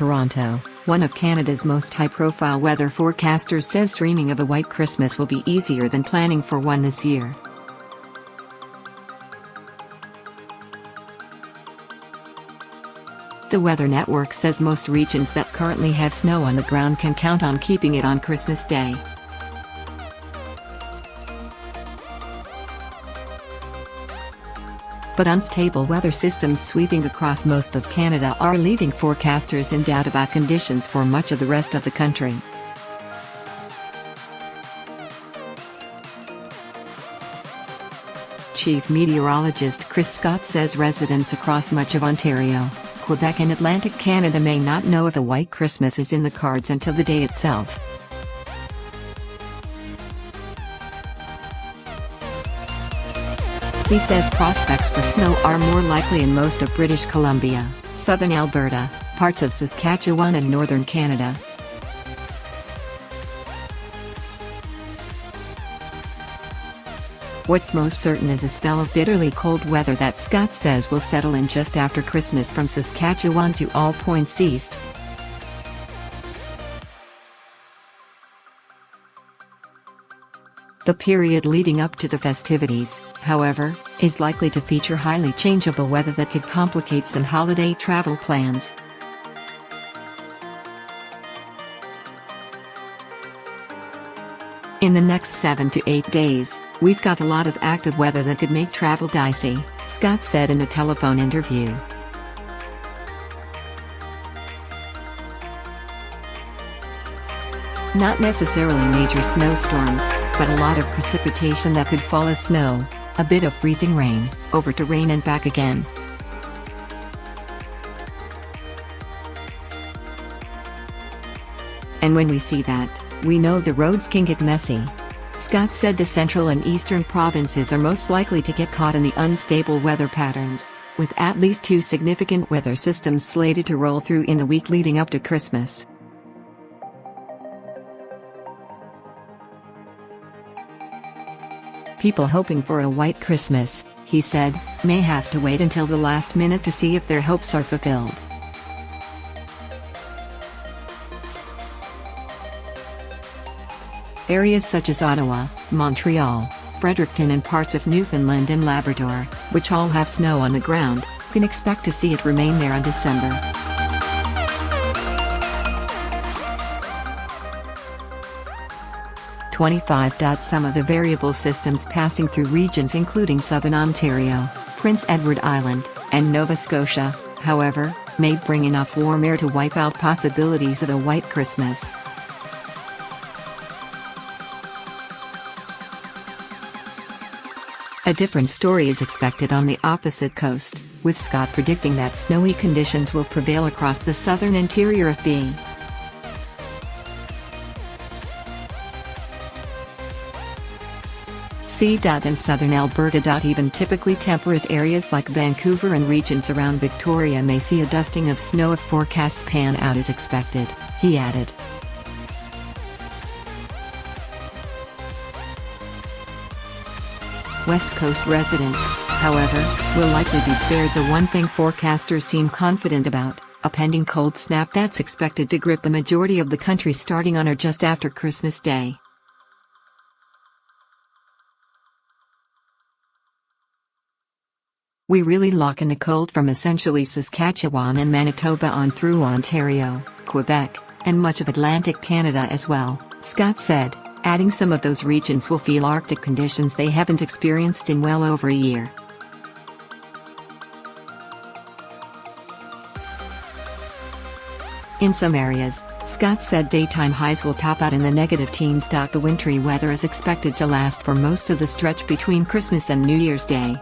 Toronto, one of Canada's most high-profile weather forecasters says dreaming of a white Christmas will be easier than planning for one this year. The Weather Network says most regions that currently have snow on the ground can count on keeping it on Christmas Day. But unstable weather systems sweeping across most of Canada are leaving forecasters in doubt about conditions for much of the rest of the country. Chief Meteorologist Chris Scott says residents across much of Ontario, Quebec and Atlantic Canada may not know if a white Christmas is in the cards until the day itself. He says prospects for snow are more likely in most of British Columbia, southern Alberta, parts of Saskatchewan and northern Canada. What's most certain is a spell of bitterly cold weather that Scott says will settle in just after Christmas from Saskatchewan to all points east. The period leading up to the festivities, however, is likely to feature highly changeable weather that could complicate some holiday travel plans. In the next 7 to 8 days, we've got a lot of active weather that could make travel dicey, Scott said in a telephone interview. Not necessarily major snowstorms, but a lot of precipitation that could fall as snow, a bit of freezing rain, over to rain and back again. And when we see that, we know the roads can get messy. Scott said the central and eastern provinces are most likely to get caught in the unstable weather patterns, with at least 2 significant weather systems slated to roll through in the week leading up to Christmas. People hoping for a white Christmas, he said, may have to wait until the last minute to see if their hopes are fulfilled. Areas such as Ottawa, Montreal, Fredericton and parts of Newfoundland and Labrador, which all have snow on the ground, can expect to see it remain there on December. Some of the variable systems passing through regions including southern Ontario, Prince Edward Island, and Nova Scotia, however, may bring enough warm air to wipe out possibilities of a white Christmas. A different story is expected on the opposite coast, with Scott predicting that snowy conditions will prevail across the southern interior of B. C. And southern Alberta.Even typically temperate areas like Vancouver and regions around Victoria may see a dusting of snow if forecasts pan out as expected, he added. West Coast residents, however, will likely be spared the one thing forecasters seem confident about, a pending cold snap that's expected to grip the majority of the country starting on or just after Christmas Day. We really lock in the cold from essentially Saskatchewan and Manitoba on through Ontario, Quebec, and much of Atlantic Canada as well, Scott said, adding some of those regions will feel Arctic conditions they haven't experienced in well over a year. In some areas, Scott said daytime highs will top out in the negative teens. The wintry weather is expected to last for most of the stretch between Christmas and New Year's Day.